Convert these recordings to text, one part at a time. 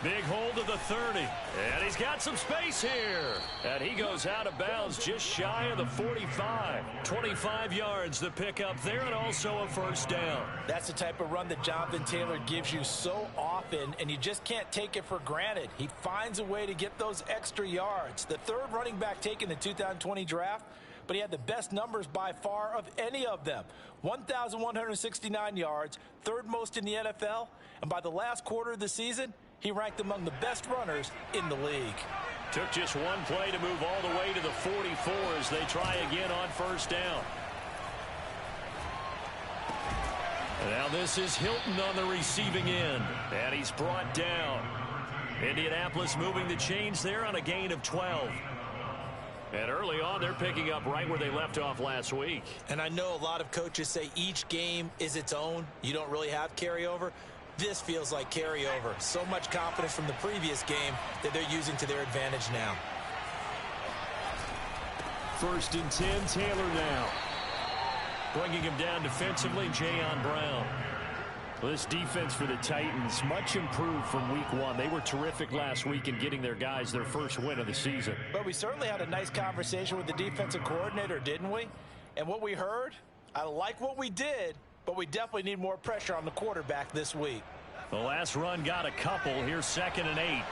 Big hold of the 30. And he's got some space here. And he goes out of bounds just shy of the 45. 25 yards the pickup there, and also a first down. That's the type of run that Jonathan Taylor gives you so often, and you just can't take it for granted. He finds a way to get those extra yards. The third running back taken in the 2020 draft, but he had the best numbers by far of any of them. 1,169 yards, third most in the NFL, and by the last quarter of the season, he ranked among the best runners in the league. Took just one play to move all the way to the 44 as they try again on first down. And now this is Hilton on the receiving end, and he's brought down. Indianapolis moving the chains there on a gain of 12. And early on, they're picking up right where they left off last week. And I know a lot of coaches say each game is its own. You don't really have carryover. This feels like carryover. So much confidence from the previous game that they're using to their advantage now. 1st and 10, Taylor now. Bringing him down defensively, Jayon Brown. Well, this defense for the Titans, much improved from week 1. They were terrific last week in getting their guys their first win of the season. But we certainly had a nice conversation with the defensive coordinator, didn't we? And what we heard, I like what we did, but we definitely need more pressure on the quarterback this week. The last run got a couple. Here's 2nd and 8.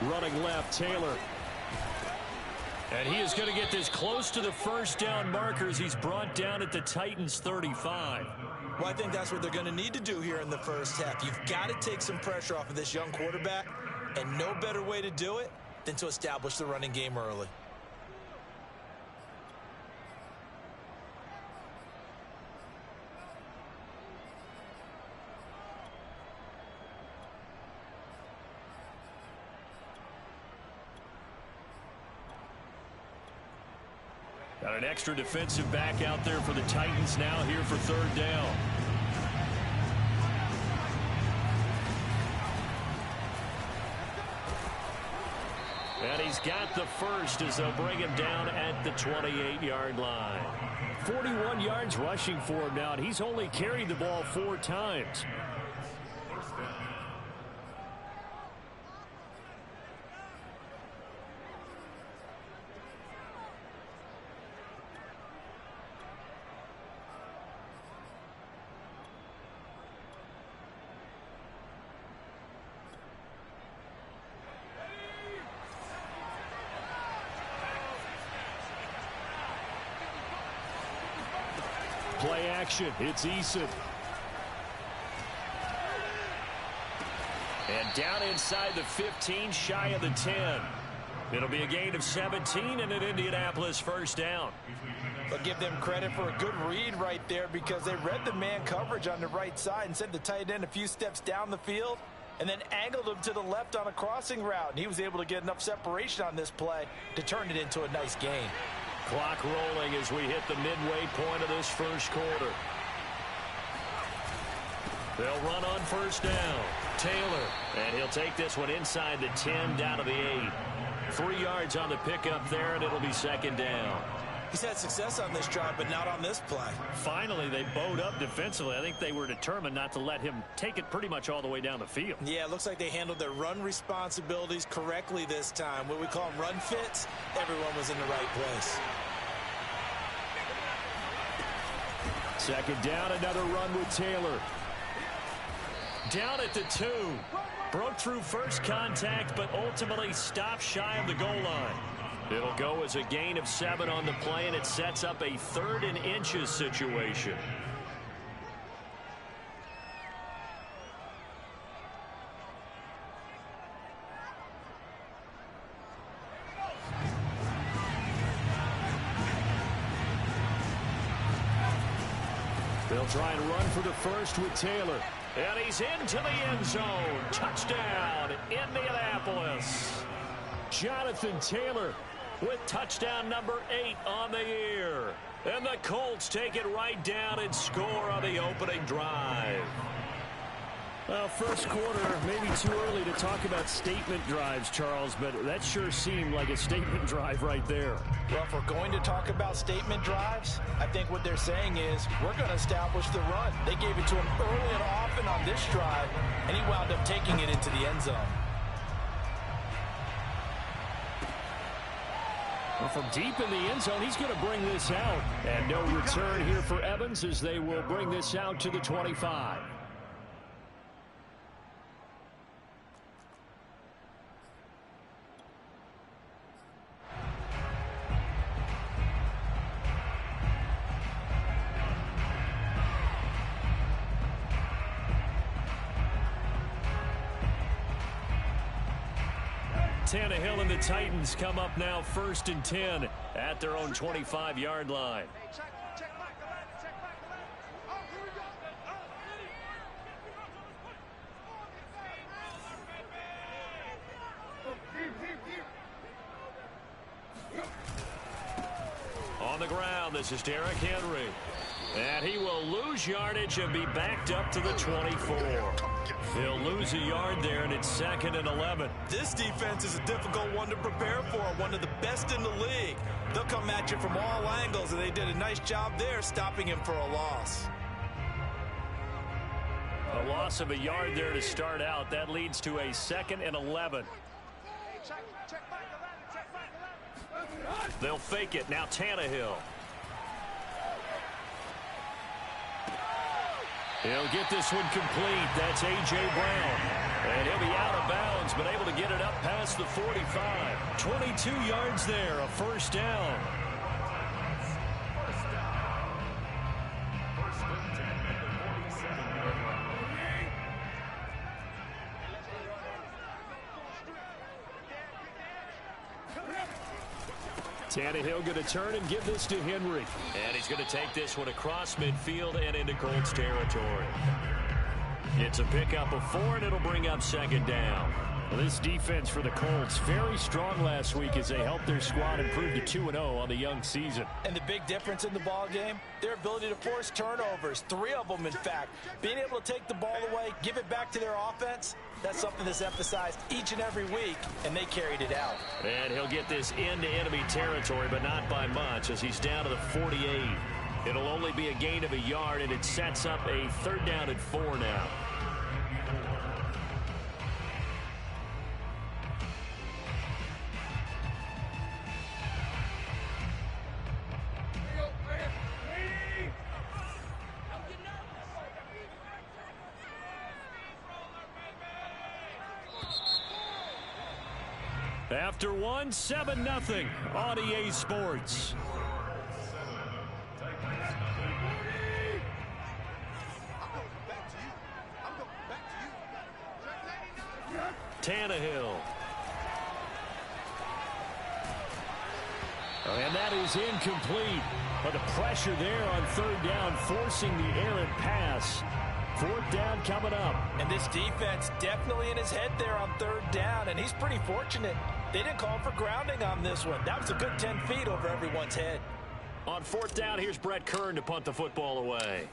Running left, Taylor. And he is going to get this close to the first down markers. He's brought down at the Titans' 35. Well, I think that's what they're going to need to do here in the first half. You've got to take some pressure off of this young quarterback, and no better way to do it than to establish the running game early. Got an extra defensive back out there for the Titans now here for 3rd down. And he's got the first as they'll bring him down at the 28-yard line. 41 yards rushing for him now, and he's only carried the ball 4 times. Play action. It's Eason. And down inside the 15, shy of the 10. It'll be a gain of 17 and an Indianapolis first down. But give them credit for a good read right there because they read the man coverage on the right side and sent the tight end a few steps down the field and then angled him to the left on a crossing route. And he was able to get enough separation on this play to turn it into a nice gain. Clock rolling as we hit the midway point of this first quarter. They'll run on first down. Taylor, and he'll take this one inside the 10 down to the 8. 3 yards on the pickup there, and it'll be 2nd down. He's had success on this drive, but not on this play. Finally, they bowed up defensively. I think they were determined not to let him take it pretty much all the way down the field. Yeah, it looks like they handled their run responsibilities correctly this time. What we call them run fits, everyone was in the right place. 2nd down, another run with Taylor. Down at the 2. Broke through first contact, but ultimately stopped shy of the goal line. It'll go as a gain of 7 on the play, and it sets up a 3rd and inches situation. They'll try and run for the first with Taylor. And he's into the end zone. Touchdown, Indianapolis. Jonathan Taylor with touchdown number 8 on the year. And the Colts take it right down and score on the opening drive. Well, first quarter, maybe too early to talk about statement drives, Charles, but that sure seemed like a statement drive right there. Well, if we're going to talk about statement drives, I think what they're saying is we're going to establish the run. They gave it to him early and often on this drive, and he wound up taking it into the end zone. Well, from deep in the end zone, he's going to bring this out. And no return here for Evans as they will bring this out to the 25. Tannehill and the Titans come up now 1st and 10 at their own 25-yard line. On the ground, this is Derrick Henry. And he will lose yardage and be backed up to the 24. He'll lose a yard there, and it's 2nd and 11. This defense is a difficult one to prepare for, one of the best in the league. They'll come at you from all angles, and they did a nice job there stopping him for a loss. A loss of a yard there to start out. That leads to a 2nd and 11. They'll fake it. Now Tannehill. He'll get this one complete. That's A.J. Brown. And he'll be out of bounds, but able to get it up past the 45. 22 yards there, a first down. Tannehill going to turn and give this to Henry. And he's going to take this one across midfield and into Colts territory. It's a pickup of 4, and it'll bring up 2nd down. Well, this defense for the Colts, very strong last week as they helped their squad improve to 2-0 on the young season. And the big difference in the ball game, their ability to force turnovers, 3 of them in fact. Being able to take the ball away, give it back to their offense, that's something that's emphasized each and every week, and they carried it out. And he'll get this into enemy territory, but not by much as he's down to the 48. It'll only be a gain of a yard, and it sets up a 3rd down and 4 now. After 1, 7-0 on EA Sports. Tannehill. And that is incomplete. But the pressure there on 3rd down, forcing the errant pass. 4th down coming up. And this defense definitely in his head there on 3rd down, and he's pretty fortunate. They didn't call for grounding on this one. That was a good 10 feet over everyone's head. On 4th down, here's Brett Kern to punt the football away.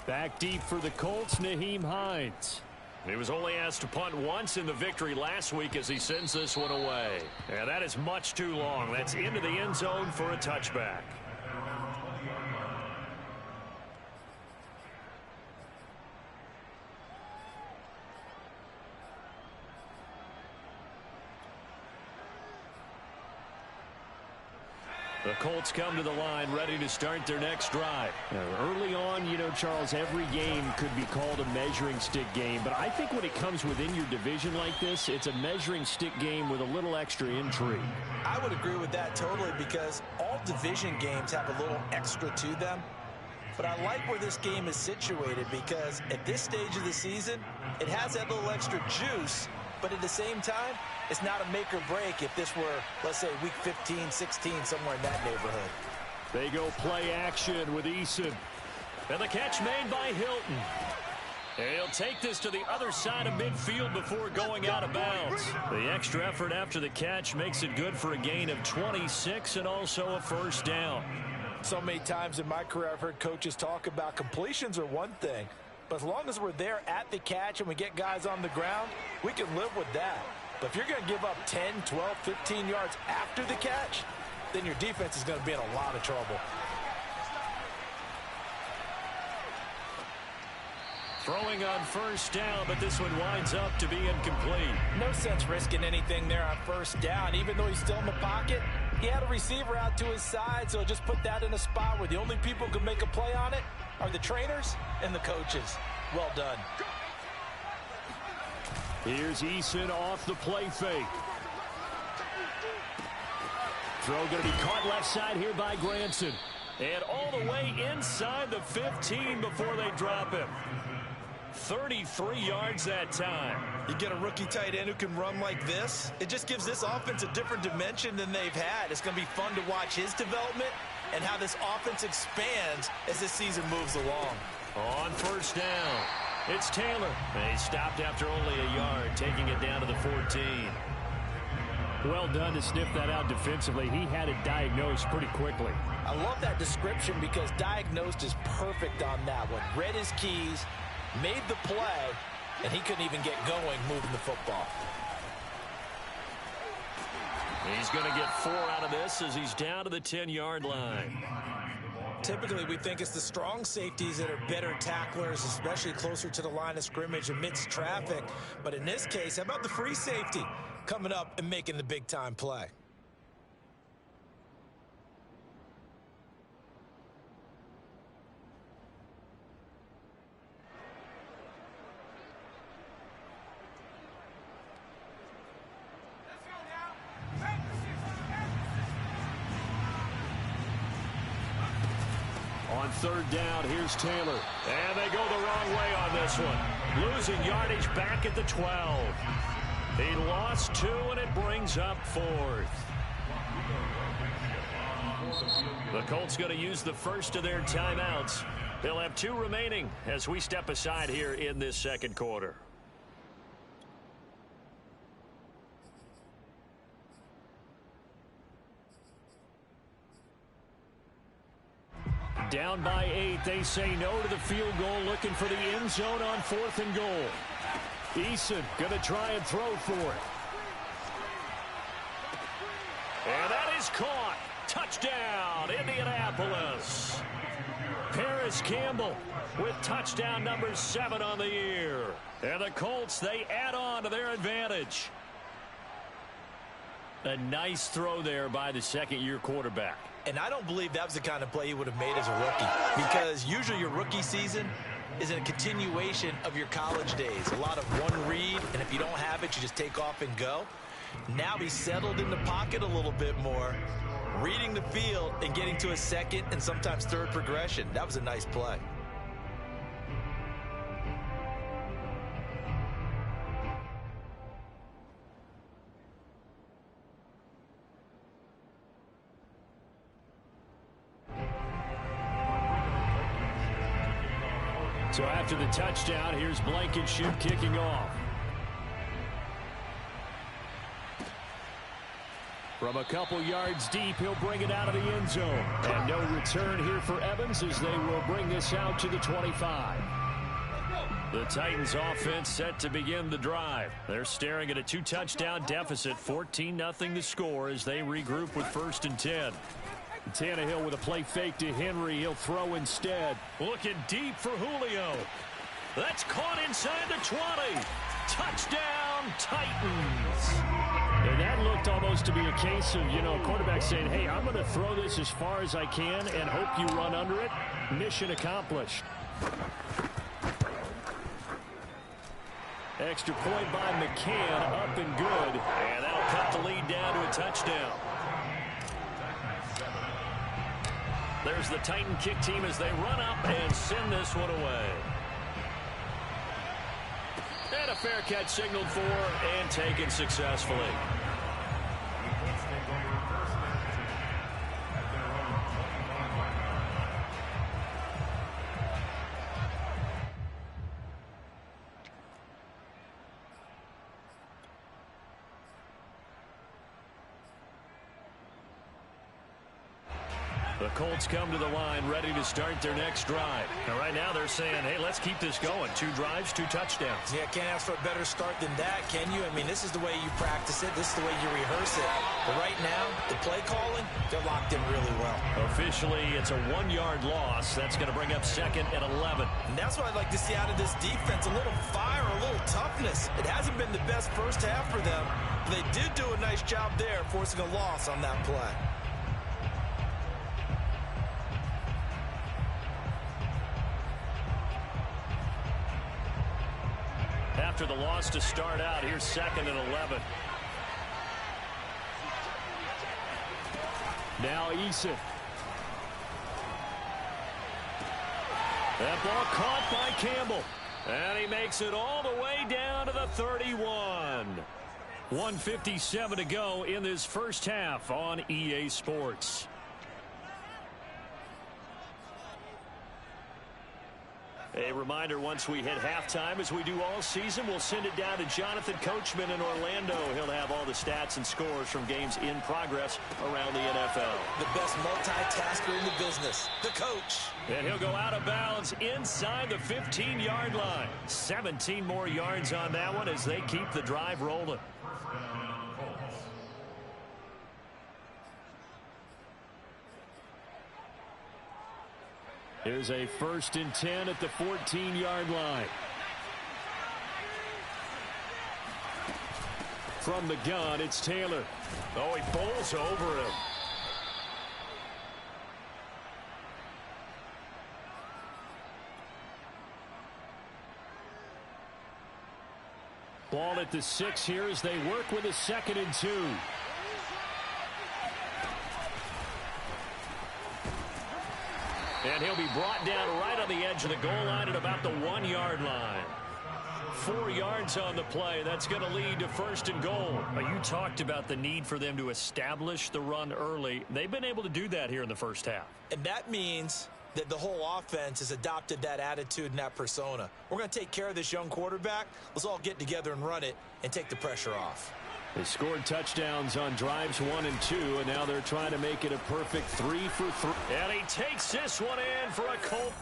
Back deep for the Colts, Nyheim Hines. He was only asked to punt once in the victory last week as he sends this one away. And that is much too long. That's into the end zone for a touchback. The Colts come to the line ready to start their next drive. Early on, you know, Charles, every game could be called a measuring stick game. But I think when it comes within your division like this, it's a measuring stick game with a little extra intrigue. I would agree with that totally because all division games have a little extra to them. But I like where this game is situated because at this stage of the season, it has that little extra juice. But at the same time, it's not a make or break if this were, let's say, week 15, 16, somewhere in that neighborhood. They go play action with Eason. And the catch made by Hilton. And he'll take this to the other side of midfield before going out of bounds. The extra effort after the catch makes it good for a gain of 26 and also a first down. So many times in my career I've heard coaches talk about completions are one thing, But as long as we're there at the catch and we get guys on the ground, we can live with that. But if you're going to give up 10, 12, 15 yards after the catch, then your defense is going to be in a lot of trouble. Throwing on first down, but this one winds up to be incomplete. No sense risking anything there on first down. Even though he's still in the pocket, he had a receiver out to his side, so just put that in a spot where the only people who can make a play on it are the trainers and the coaches. Well done. Here's Eason off the play fake. Throw going to be caught left side here by Granson. And all the way inside the 15 before they drop him. 33 yards that time. You get a rookie tight end who can run like this, it just gives this offense a different dimension than they've had. It's going to be fun to watch his development and how this offense expands as this season moves along. On first down, it's Taylor. He stopped after only a yard, taking it down to the 14. Well done to sniff that out defensively. He had it diagnosed pretty quickly. I love that description because diagnosed is perfect on that one. Read his keys, made the play, and he couldn't even get going moving the football. He's going to get 4 out of this as he's down to the 10-yard line. Typically, we think it's the strong safeties that are better tacklers, especially closer to the line of scrimmage amidst traffic. But in this case, how about the free safety coming up and making the big-time play? On third down, here's Taylor. And they go the wrong way on this one. Losing yardage back at the 12. He lost 2, and it brings up 4th. The Colts going to use the first of their timeouts. They'll have 2 remaining as we step aside here in this second quarter. Down by 8, they say no to the field goal, looking for the end zone on 4th and goal. Eason going to try and throw for it. And that is caught. Touchdown, Indianapolis. Paris Campbell with touchdown number 7 on the year. And the Colts, they add on to their advantage. A nice throw there by the second-year quarterback. And I don't believe that was the kind of play he would have made as a rookie, because usually your rookie season is a continuation of your college days. A lot of one read, and if you don't have it, you just take off and go. Now he's settled in the pocket a little bit more, reading the field and getting to a second and sometimes third progression. That was a nice play. So after the touchdown, here's Blankenship kicking off. From a couple yards deep, he'll bring it out of the end zone. And no return here for Evans as they will bring this out to the 25. The Titans offense set to begin the drive. They're staring at a 2-touchdown deficit, 14-0 the score as they regroup with 1st and 10. Tannehill with a play fake to Henry. He'll throw instead. Looking deep for Julio. That's caught inside the 20. Touchdown, Titans. And that looked almost to be a case of, quarterback saying, hey, I'm going to throw this as far as I can and hope you run under it. Mission accomplished. Extra point by McCann, up and good. And that'll cut the lead down to a touchdown. There's the Titan kick team as they run up and send this one away. And a fair catch signaled for and taken successfully. The Colts come to the line ready to start their next drive. And right now they're saying, hey, let's keep this going. 2 drives, 2 touchdowns. Yeah, can't ask for a better start than that, can you? I mean, this is the way you practice it. This is the way you rehearse it. But right now, the play calling, they're locked in really well. Officially, it's a 1-yard loss. That's going to bring up 2nd and 11. And that's what I'd like to see out of this defense, a little fire, a little toughness. It hasn't been the best first half for them, but they did do a nice job there forcing a loss on that play. After the loss to start out, here's 2nd and 11. Now Eason. That ball caught by Campbell. And he makes it all the way down to the 31. 1:57 to go in this first half on EA Sports. A reminder, once we hit halftime, as we do all season, we'll send it down to Jonathan Coachman in Orlando. He'll have all the stats and scores from games in progress around the NFL. The best multitasker in the business, the coach. And he'll go out of bounds inside the 15-yard line. 17 more yards on that one as they keep the drive rolling. Here's a 1st and 10 at the 14-yard line. From the gun, it's Taylor. Oh, he bowls over him. Ball at the 6 here as they work with a 2nd and 2. And he'll be brought down right on the edge of the goal line at about the 1-yard line. 4 yards on the play. That's going to lead to 1st and goal. You talked about the need for them to establish the run early. They've been able to do that here in the first half. And that means that the whole offense has adopted that attitude and that persona. We're going to take care of this young quarterback. Let's all get together and run it and take the pressure off. They scored touchdowns on drives 1 and 2, and now they're trying to make it a perfect 3 for 3. And he takes this one in for a Colt.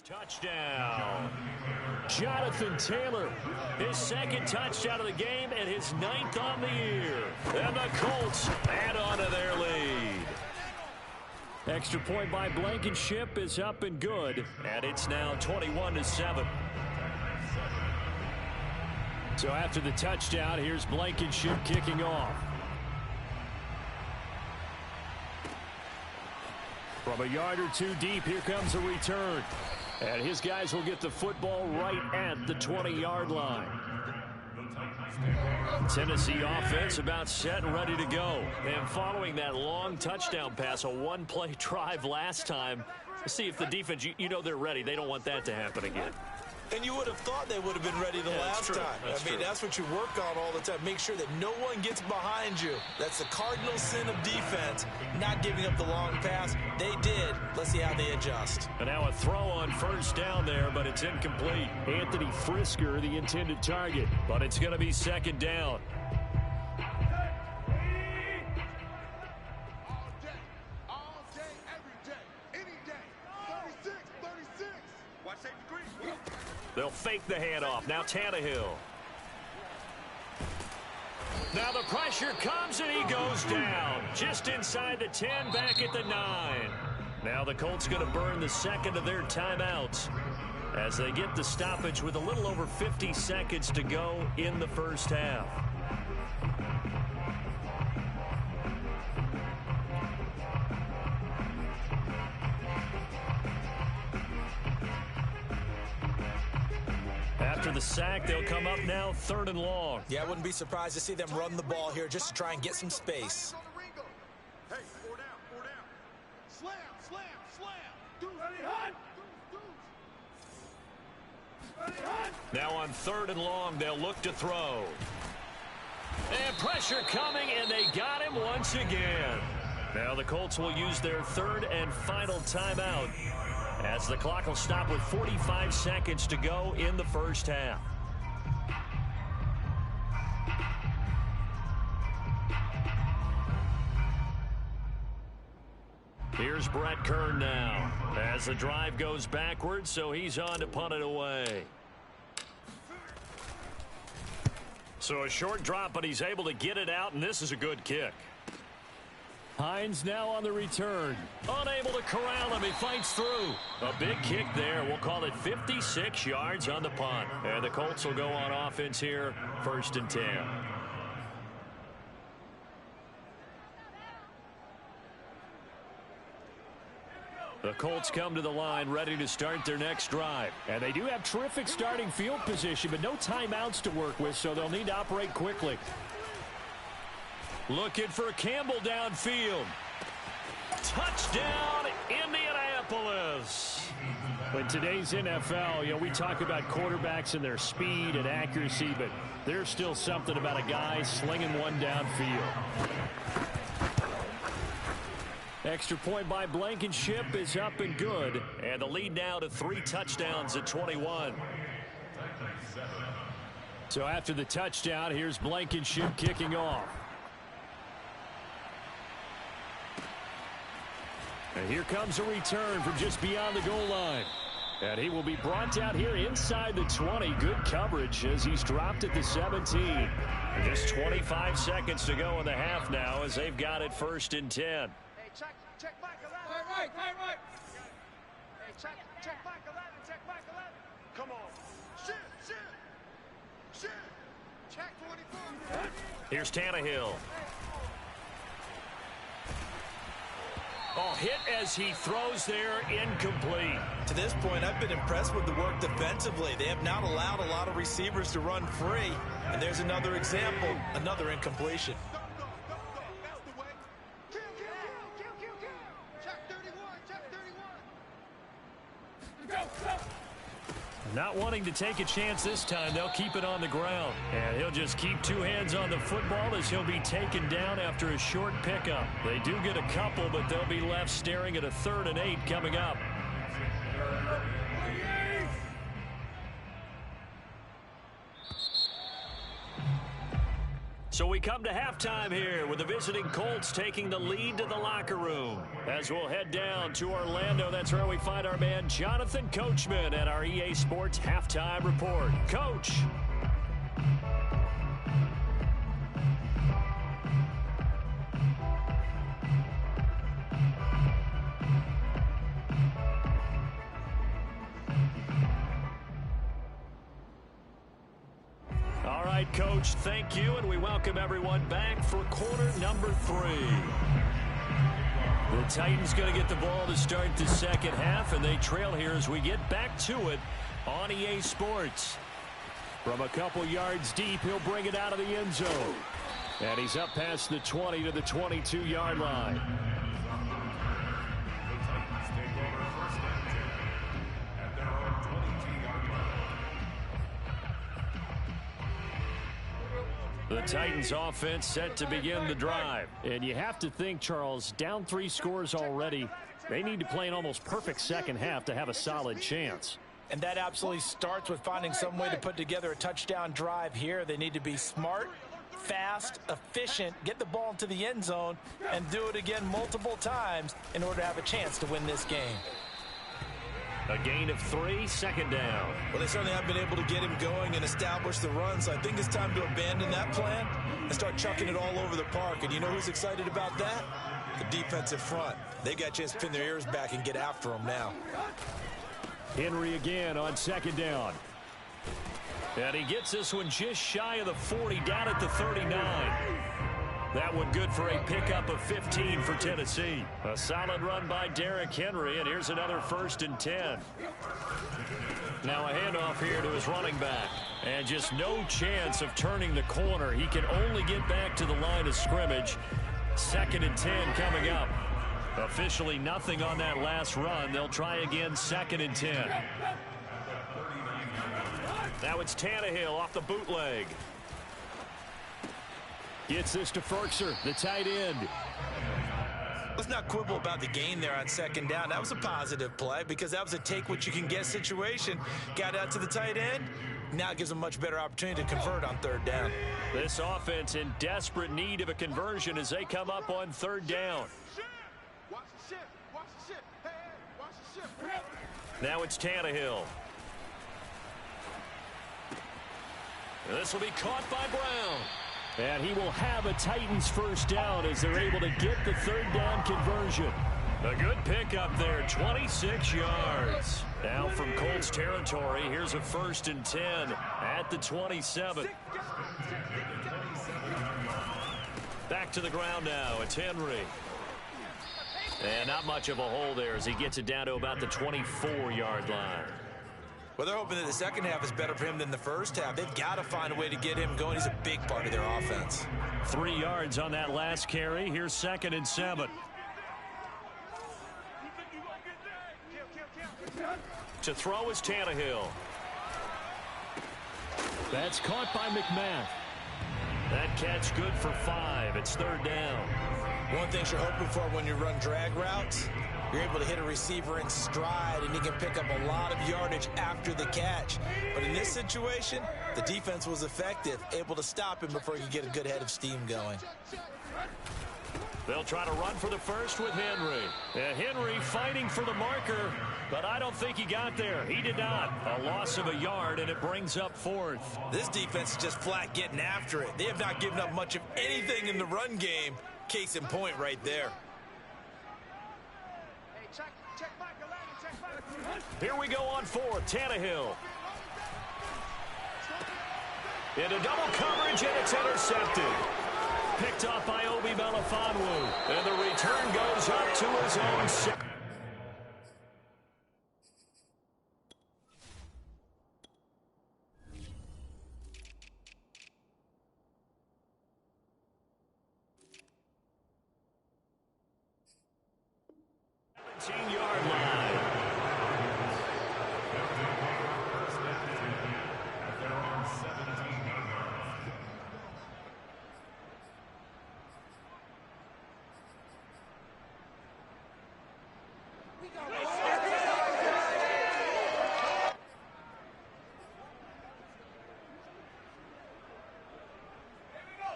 Touchdown. Jonathan Taylor, his 2nd touchdown of the game and his 9th on the year. And the Colts add on to their lead. Extra point by Blankenship is up and good, and it's now 21-7. So after the touchdown, here's Blankenship kicking off. From a yard or 2 deep, here comes a return. And his guys will get the football right at the 20-yard line. Tennessee offense about set and ready to go. And following that long touchdown pass, a 1-play drive last time, see if the defense, you know they're ready. They don't want that to happen again. And you would have thought they would have been ready the last time. I mean, that's what you work on all the time. Make sure that no one gets behind you. That's the cardinal sin of defense, not giving up the long pass. They did. Let's see how they adjust. And now a throw on 1st down there, but it's incomplete. Anthony Frisker, the intended target, but it's going to be 2nd down. They'll fake the handoff. Now Tannehill. Now the pressure comes and he goes down. Just inside the 10, back at the 9. Now the Colts going to burn the 2nd of their timeouts as they get the stoppage with a little over 50 seconds to go in the first half. After the sack, they'll come up now 3rd and long. Yeah, I wouldn't be surprised to see them run the ball here just to try and get some space. Hey, 4 down, 4 down. Slam, slam, slam. Ready, hot. Now on 3rd and long, they'll look to throw. And pressure coming, and they got him once again. Now the Colts will use their 3rd and final timeout as the clock will stop with 45 seconds to go in the first half. Here's Brett Kern now as the drive goes backwards, so he's on to punt it away. So a short drop, but he's able to get it out, and this is a good kick. Hines now on the return. Unable to corral him. He fights through. A big kick there. We'll call it 56 yards on the punt. And the Colts will go on offense here, 1st and 10. The Colts come to the line ready to start their next drive. And they do have terrific starting field position, but no timeouts to work with, so they'll need to operate quickly. Looking for Campbell downfield. Touchdown, Indianapolis. In today's NFL, we talk about quarterbacks and their speed and accuracy, but there's still something about a guy slinging one downfield. Extra point by Blankenship is up and good. And the lead now to 3 touchdowns at 21. So after the touchdown, here's Blankenship kicking off. And here comes a return from just beyond the goal line. And he will be brought out here inside the 20. Good coverage as he's dropped at the 17. And just 25 seconds to go in the half now as they've got it 1st and 10. Check back 11. Right. Hey, check back 11. Check back 11. Come on. Shit. Check 24. Here's Tannehill. Oh, hit as he throws there, incomplete. To this point, I've been impressed with the work defensively. They have not allowed a lot of receivers to run free. And there's another example, another incompletion. Not wanting to take a chance this time, they'll keep it on the ground. And he'll just keep 2 hands on the football as he'll be taken down after a short pickup. They do get a couple, but they'll be left staring at a 3rd and 8 coming up. So we come to halftime here with the visiting Colts taking the lead to the locker room. As we'll head down to Orlando, that's where we find our man Jonathan Coachman at our EA Sports Halftime Report. Coach. All right, Coach, thank you, and we welcome everyone back for quarter number 3. The Titans going to get the ball to start the second half, and they trail here as we get back to it on EA Sports. From a couple yards deep, he'll bring it out of the end zone. And he's up past the 20 to the 22-yard line. The Titans offense set to begin the drive. And you have to think, Charles, down 3 scores already. They need to play an almost perfect second half to have a solid chance. And that absolutely starts with finding some way to put together a touchdown drive here. They need to be smart, fast, efficient, get the ball into the end zone, and do it again multiple times in order to have a chance to win this game. A gain of 3, second down. Well, they certainly have been able to get him going and establish the run, so I think it's time to abandon that plan and start chucking it all over the park. And you know who's excited about that? The defensive front. They got a chance to pin their ears back and get after him now. Henry again on second down. And he gets this one just shy of the 40, down at the 39. That one good for a pickup of 15 for Tennessee. A solid run by Derrick Henry, and here's another 1st and 10. Now a handoff here to his running back. And just no chance of turning the corner. He can only get back to the line of scrimmage. 2nd and 10 coming up. Officially nothing on that last run. They'll try again 2nd and 10. Now it's Tannehill off the bootleg. Gets this to Ferkser, the tight end. Let's not quibble about the gain there on second down. That was a positive play because that was a take-what-you-can-get situation. Got out to the tight end. Now it gives them a much better opportunity to convert on third down. This offense in desperate need of a conversion as they come up on third down. Now it's Tannehill. This will be caught by Brown. And he will have a Titans first down as they're able to get the third down conversion. A good pickup there, 26 yards. Now from Colts territory, here's a 1st and 10 at the 27. Back to the ground now, it's Henry. And not much of a hole there as he gets it down to about the 24-yard line. Well, they're hoping that the second half is better for him than the first half. They've got to find a way to get him going. He's a big part of their offense. 3 yards on that last carry. Here's 2nd and 7. To throw is Tannehill. That's caught by McMath. That catch good for 5. It's third down. One thing you're hoping for when you run drag routes, you're able to hit a receiver in stride, and he can pick up a lot of yardage after the catch. But in this situation, the defense was effective, able to stop him before he could get a good head of steam going. They'll try to run for the first with Henry. And Henry fighting for the marker, but I don't think he got there. He did not. A loss of a yard, and it brings up 4th. This defense is just flat getting after it. They have not given up much of anything in the run game. Case in point right there. Here we go on 4th. Tannehill. Into double coverage, and it's intercepted. Picked off by Obi Melifonwu. And the return goes up to his own 6. Yard line.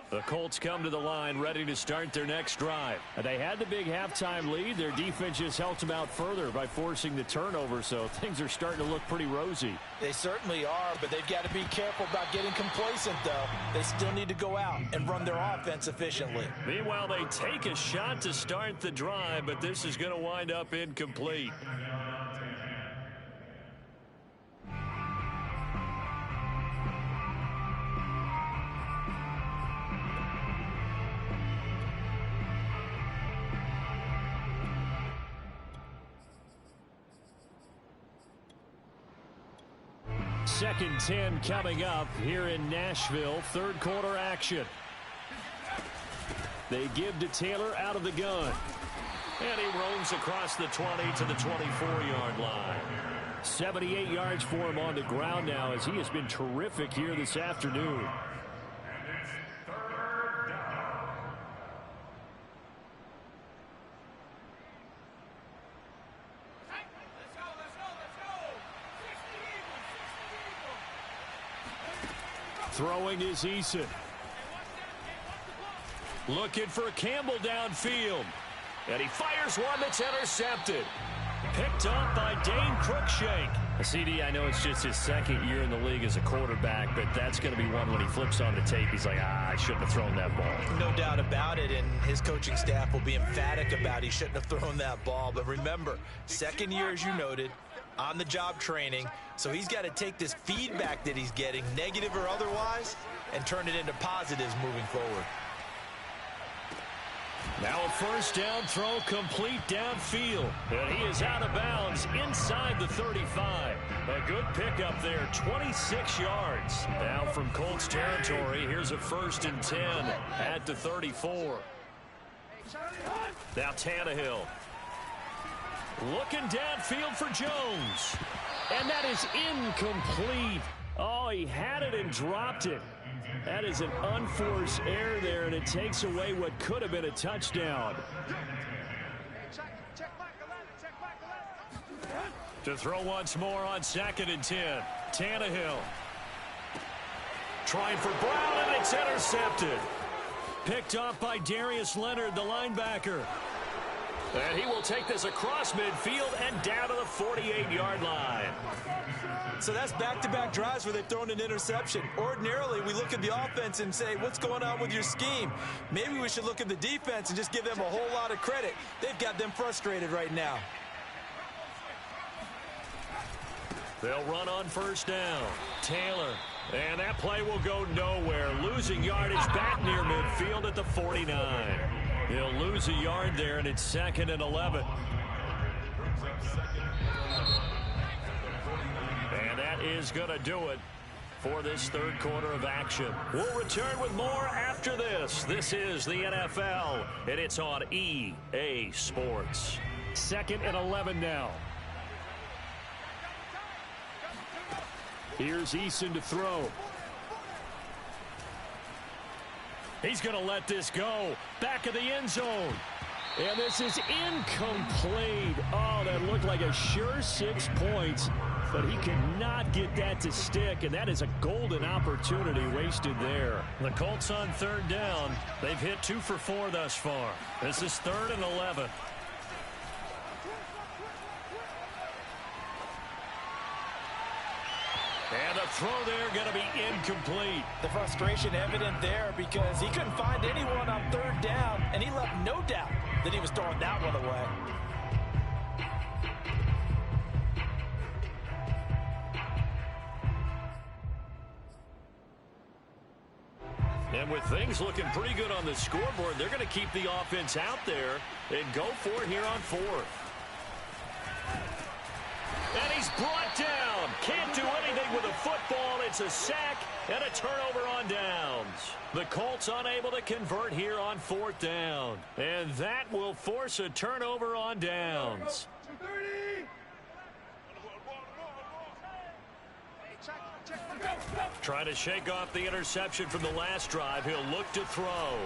The Colts come to the line ready to start their next drive. They had the big halftime lead. Their defense just helped them out further by forcing the turnover, so things are starting to look pretty rosy. They certainly are, but they've got to be careful about getting complacent, though. They still need to go out and run their offense efficiently. Meanwhile, they take a shot to start the drive, but this is going to wind up incomplete. Second 10 coming up here in Nashville. Third quarter action. They give to Taylor out of the gun. And he roams across the 20 to the 24-yard line. 78 yards for him on the ground now as he has been terrific here this afternoon. Throwing is Eason. Looking for Campbell downfield. And he fires one that's intercepted. Picked up by Dane Cruikshank. CD, I know it's just his second year in the league as a quarterback, but that's going to be one when he flips on the tape. He's like, I shouldn't have thrown that ball. No doubt about it, and his coaching staff will be emphatic about he shouldn't have thrown that ball. But remember, second year, as you noted, on-the-job training, so he's got to take this feedback that he's getting, negative or otherwise, and turn it into positives moving forward. Now a first down throw complete downfield. And he is out of bounds inside the 35. A good pickup there, 26 yards. Now from Colts territory, here's a 1st and 10 at the 34. Now Tannehill. Looking downfield for Jones. And that is incomplete. Oh, he had it and dropped it. That is an unforced error there, and it takes away what could have been a touchdown. To throw once more on 2nd and 10. Tannehill. Trying for Brown, and it's intercepted. Picked off by Darius Leonard, the linebacker. And he will take this across midfield and down to the 48-yard line. So that's back-to-back drives where they've thrown an interception. Ordinarily, we look at the offense and say, what's going on with your scheme? Maybe we should look at the defense and just give them a whole lot of credit. They've got them frustrated right now. They'll run on 1st down. Taylor. And that play will go nowhere. Losing yardage back near midfield at the 49. He'll lose a yard there, and it's 2nd and 11. And that is going to do it for this 3rd quarter of action. We'll return with more after this. This is the NFL, and it's on EA Sports. 2nd and 11 now. Here's Eason to throw. He's going to let this go. Back of the end zone. And this is incomplete. Oh, that looked like a sure 6 points. But he cannot get that to stick. And that is a golden opportunity wasted there. The Colts on 3rd down. They've hit 2 for 4 thus far. This is 3rd and 11. And the throw there going to be incomplete. The frustration evident there because he couldn't find anyone on 3rd down, and he left no doubt that he was throwing that one away. And with things looking pretty good on the scoreboard, they're going to keep the offense out there and go for it here on 4th. And he's brought down. Can't do anything with a football. It's a sack and a turnover on downs. The Colts unable to convert here on 4th down. And that will force a turnover on downs. Trying to shake off the interception from the last drive. He'll look to throw.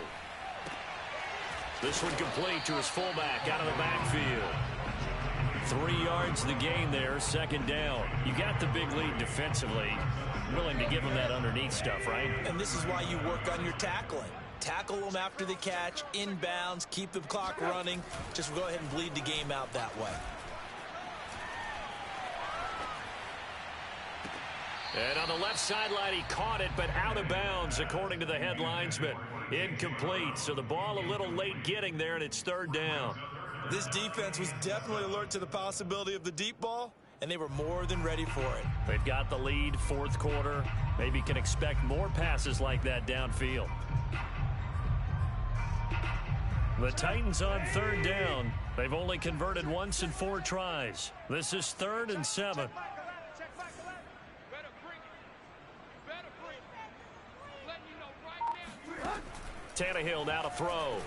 This one complete to his fullback out of the backfield. 3 yards the gain there, 2nd down. You got the big lead defensively. Willing to give him that underneath stuff, right? And this is why you work on your tackling. Tackle them after the catch, inbounds, keep the clock running. Just go ahead and bleed the game out that way. And on the left sideline, he caught it, but out of bounds, according to the head linesman. Incomplete, so the ball a little late getting there, and it's 3rd down. This defense was definitely alert to the possibility of the deep ball, and they were more than ready for it. They've got the lead, 4th quarter. Maybe can expect more passes like that downfield. The Titans on 3rd down. They've only converted once in 4 tries. This is 3rd and 7. Tannehill now to throw.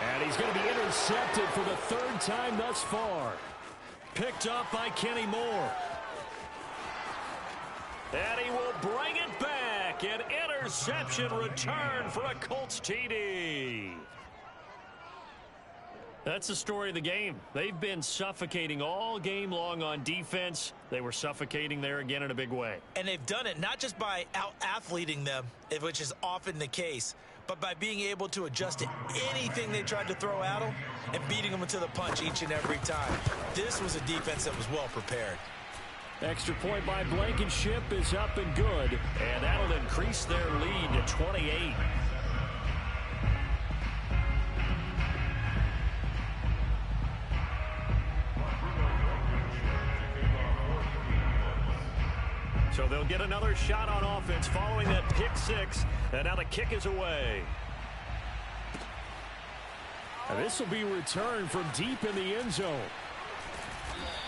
And he's going to be intercepted for the 3rd time thus far. Picked up by Kenny Moore. And he will bring it back. An interception return for a Colts TD. That's the story of the game. They've been suffocating all game long on defense. They were suffocating there again in a big way. And they've done it not just by out-athleting them, which is often the case, but by being able to adjust to anything they tried to throw at them and beating them to the punch each and every time. This was a defense that was well prepared. Extra point by Blankenship is up and good, and that'll increase their lead to 28. So they'll get another shot on offense following that pick 6, and now the kick is away. And this will be returned from deep in the end zone.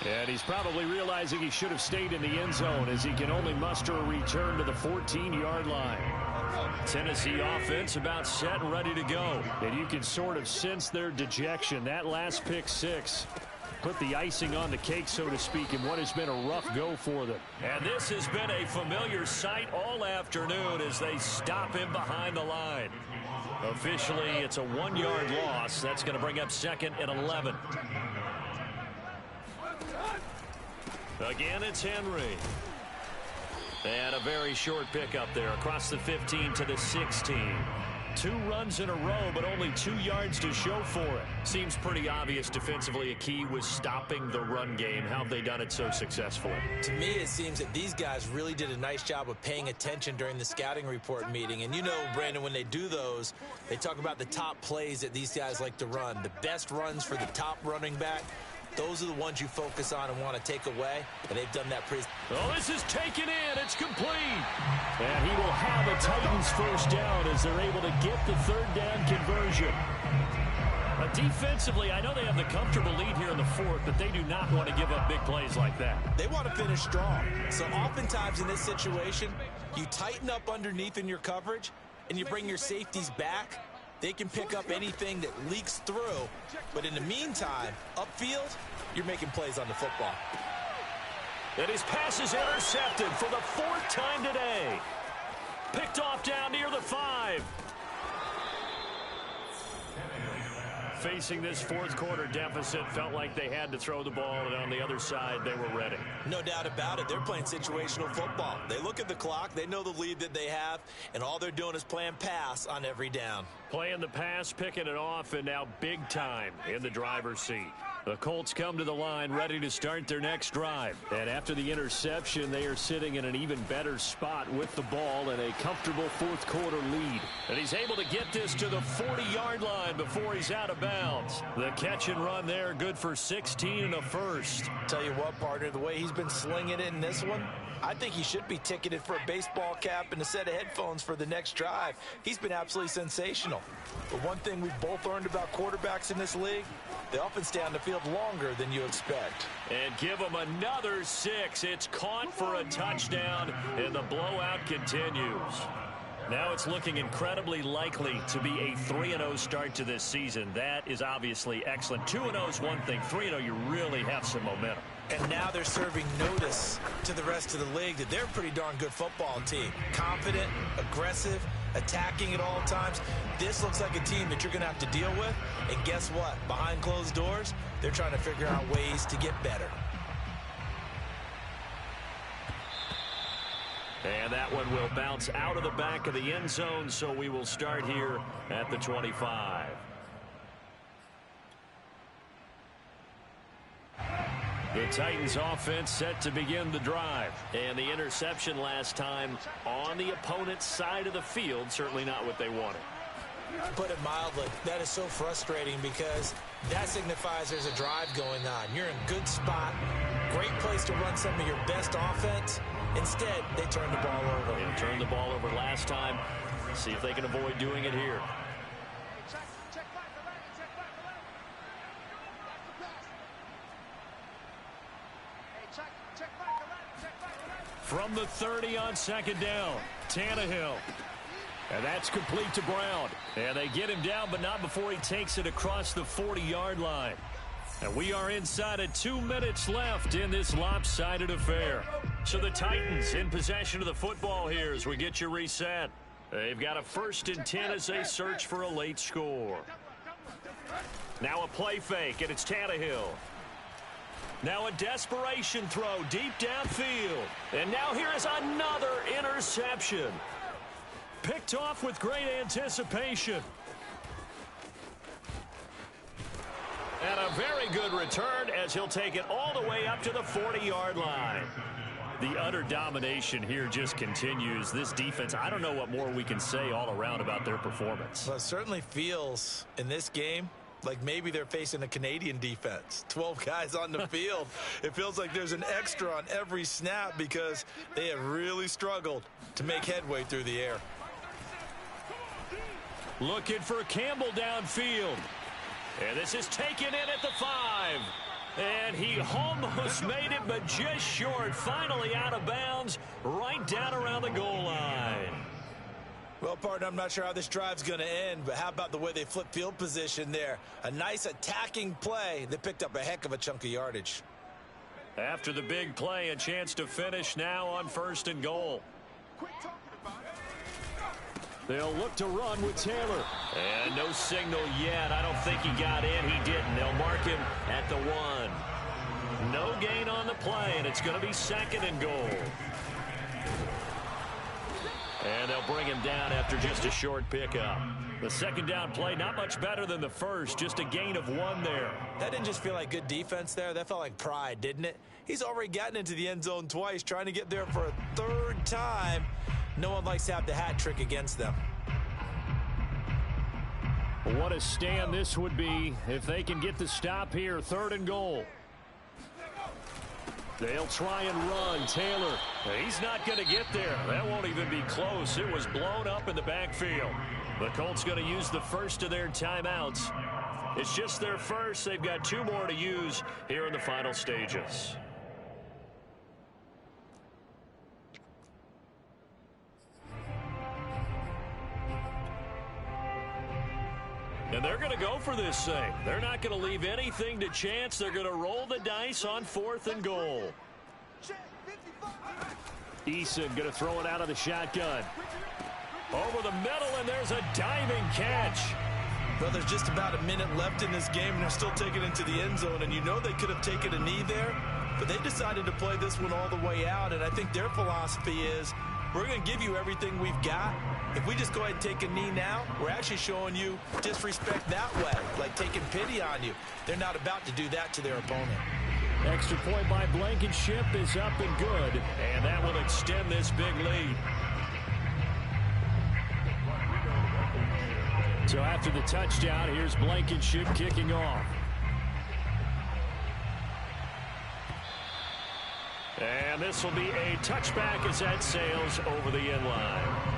And he's probably realizing he should have stayed in the end zone as he can only muster a return to the 14-yard line. Tennessee offense about set and ready to go. And you can sort of sense their dejection. That last pick six put the icing on the cake, so to speak, in what has been a rough go for them. And this has been a familiar sight all afternoon as they stop him behind the line. Officially, it's a 1-yard loss. That's going to bring up 2nd and 11. Again, it's Henry. And a very short pickup there across the 15 to the 16. 2 runs in a row, but only 2 yards to show for it. Seems pretty obvious defensively a key was stopping the run game. How have they done it so successfully? To me, it seems that these guys really did a nice job of paying attention during the scouting report meeting. And you know, Brandon, when they do those, they talk about the top plays that these guys like to run. The best runs for the top running back. Those are the ones you focus on and want to take away, and they've done that pretty. Oh, this is taken in. It's complete. And he will have a Titans first down as they're able to get the 3rd down conversion. Defensively, I know they have the comfortable lead here in the 4th, but they do not want to give up big plays like that. They want to finish strong. So oftentimes in this situation, you tighten up underneath in your coverage, and you bring your safeties back. They can pick up anything that leaks through. But in the meantime, upfield, you're making plays on the football. And his pass is intercepted for the 4th time today. Picked off down near the 5. Facing this 4th quarter deficit, felt like they had to throw the ball, and on the other side, they were ready. No doubt about it. They're playing situational football. They look at the clock, they know the lead that they have, and all they're doing is playing pass on every down. Playing the pass, picking it off, and now big time in the driver's seat. The Colts come to the line ready to start their next drive. And after the interception, they are sitting in an even better spot with the ball and a comfortable 4th quarter lead. And he's able to get this to the 40-yard line before he's out of bounds. The catch and run there, good for 16 and a first. Tell you what, partner, the way he's been slinging it in this one, I think he should be ticketed for a baseball cap and a set of headphones for the next drive. He's been absolutely sensational. But one thing we've both learned about quarterbacks in this league, they often stay on the field longer than you expect. And give him another 6. It's caught for a touchdown, and the blowout continues. Now it's looking incredibly likely to be a 3-0 start to this season. That is obviously excellent. 2-0 is one thing. 3-0, you really have some momentum. And now they're serving notice to the rest of the league that they're a pretty darn good football team. Confident, aggressive, attacking at all times. This looks like a team that you're going to have to deal with. And guess what? Behind closed doors, they're trying to figure out ways to get better. And that one will bounce out of the back of the end zone, so we will start here at the 25. The Titans offense set to begin the drive. And the interception last time on the opponent's side of the field, certainly not what they wanted. To put it mildly, that is so frustrating because that signifies there's a drive going on. You're in a good spot, great place to run some of your best offense. Instead, they turned the ball over. They turned the ball over last time. See if they can avoid doing it here. From the 30 on 2nd down, Tannehill. And that's complete to Brown. And they get him down, but not before he takes it across the 40-yard line. And we are inside of 2 minutes left in this lopsided affair. So the Titans in possession of the football here as we get you reset. They've got a 1st and 10 as they search for a late score. Now a play fake, and it's Tannehill. Now a desperation throw deep downfield. And now here is another interception. Picked off with great anticipation. And a very good return as he'll take it all the way up to the 40-yard line. The utter domination here just continues. This defense, I don't know what more we can say all around about their performance. Well, it certainly feels in this game like maybe they're facing a Canadian defense. 12 guys on the field. It feels like there's an extra on every snap because they have really struggled to make headway through the air. Looking for Campbell downfield. And this is taken in at the 5. And he almost made it, but just short. Finally out of bounds, right down around the goal line. Well, partner, I'm not sure how this drive's going to end, but how about the way they flip field position there? A nice attacking play. They picked up a heck of a chunk of yardage. After the big play, a chance to finish now on 1st and goal. They'll look to run with Taylor. And no signal yet. I don't think he got in. He didn't. They'll mark him at the 1. No gain on the play, and it's going to be 2nd and goal. And they'll bring him down after just a short pickup. The 2nd down play, not much better than the 1st, just a gain of 1 there. That didn't just feel like good defense there. That felt like pride, didn't it? He's already gotten into the end zone twice, trying to get there for a 3rd time. No one likes to have the hat trick against them. What a stand this would be if they can get the stop here. 3rd and goal. They'll try and run. Taylor, he's not going to get there. That won't even be close. It was blown up in the backfield. The Colts going to use the first of their timeouts. It's just their first. They've got 2 more to use here in the final stages. And they're going to go for this thing. They're not going to leave anything to chance. They're going to roll the dice on 4th and goal. Eason going to throw it out of the shotgun. Over the middle, and there's a diving catch. Well, there's just about a minute left in this game, and they're still taking it into the end zone. And you know they could have taken a knee there, but they decided to play this one all the way out. And I think their philosophy is, we're going to give you everything we've got. If we just go ahead and take a knee now, we're actually showing you disrespect that way, like taking pity on you. They're not about to do that to their opponent. Extra point by Blankenship is up and good, and that will extend this big lead. So after the touchdown, here's Blankenship kicking off. And this will be a touchback as that sails over the end line.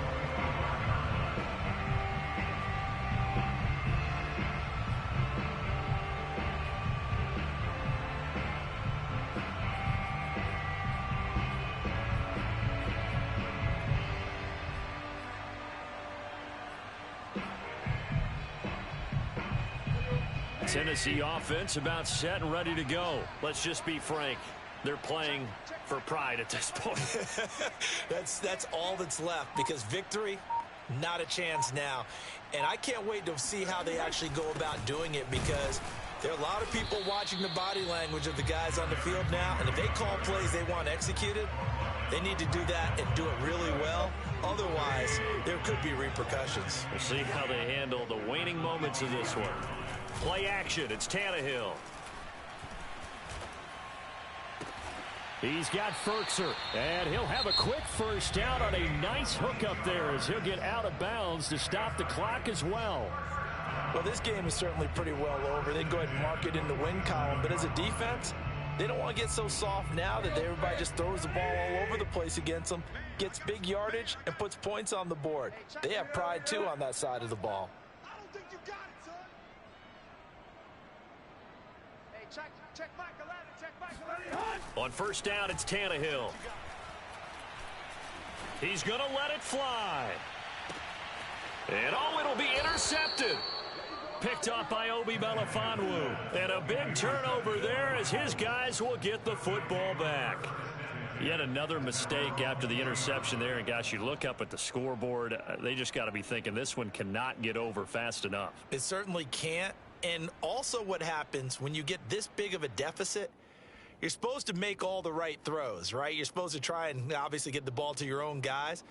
Tennessee offense about set and ready to go. Let's just be frank. They're playing for pride at this point. That's all that's left, because victory, not a chance now. And I can't wait to see how they actually go about doing it, because there are a lot of people watching the body language of the guys on the field now. And if they call plays they want executed, they need to do that and do it really well. Otherwise, there could be repercussions. We'll see how they handle the waning moments of this one. Play action. It's Tannehill. He's got Ferkser, and he'll have a quick first down on a nice hook up there as he'll get out of bounds to stop the clock as well. Well, this game is certainly pretty well over. They go ahead and mark it in the win column, but as a defense, they don't want to get so soft now that everybody just throws the ball all over the place against them, gets big yardage, and puts points on the board. They have pride, too, on that side of the ball. I don't think you got it, son. Hey, check back 11, check back 11. On first down, it's Tannehill. He's going to let it fly. And it'll be intercepted. Picked up by Obi Melifonwu. And a big turnover there as his guys will get the football back. Yet another mistake after the interception there. And, gosh, you look up at the scoreboard, they just got to be thinking this one cannot get over fast enough. It certainly can't. And also what happens when you get this big of a deficit, you're supposed to make all the right throws, right? You're supposed to try and obviously get the ball to your own guys.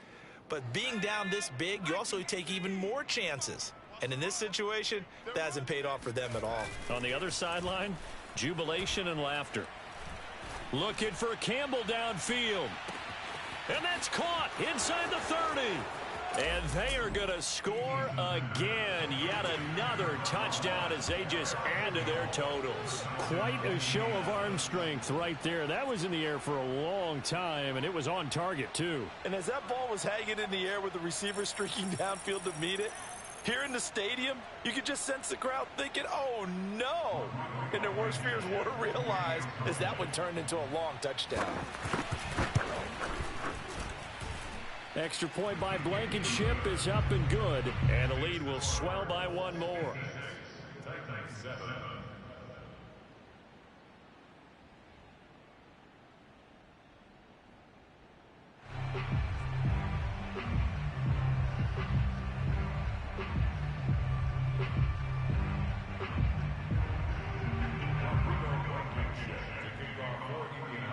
But being down this big, you also take even more chances. And in this situation, that hasn't paid off for them at all. On the other sideline, jubilation and laughter. Looking for Campbell downfield. And that's caught inside the 30. And they are going to score again. Yet another touchdown as they just add to their totals. Quite a show of arm strength right there. That was in the air for a long time, and it was on target, too. And as that ball was hanging in the air with the receiver streaking downfield to meet it, here in the stadium, you could just sense the crowd thinking, oh, no. And their worst fears were realized as that one turned into a long touchdown. Extra point by Blankenship is up and good. And the lead will swell by one more.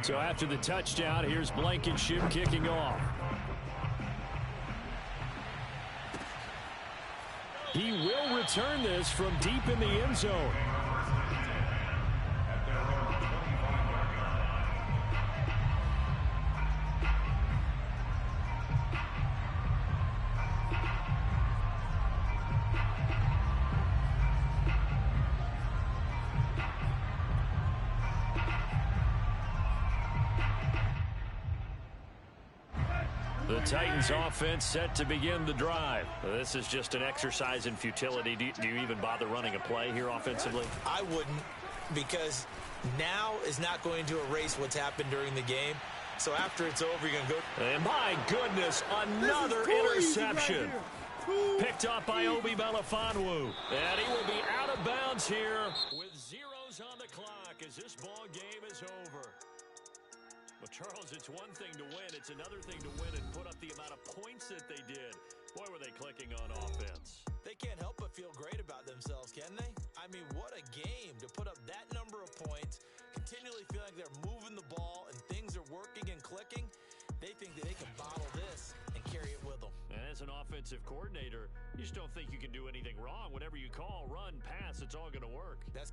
So after the touchdown, here's Blankenship kicking off. He will return this from deep in the end zone. The Titans offense set to begin the drive. This is just an exercise in futility. Do you even bother running a play here offensively? I wouldn't, because now is not going to erase what's happened during the game. So after it's over, you're going to go. And my goodness, another interception. Picked up by Obi Melifonwu. And he will be out of bounds here with zeros on the clock as this ball game is over. Well, Charles, it's one thing to win. It's another thing to win and put up the amount of points that they did. Boy, were they clicking on offense. They can't help but feel great about themselves, can they? I mean, what a game to put up that number of points, continually feel like they're moving the ball and things are working and clicking. They think that they can bottle this and carry it with them. And as an offensive coordinator, you just don't think you can do anything wrong. Whatever you call, run, pass, it's all going to work. That's called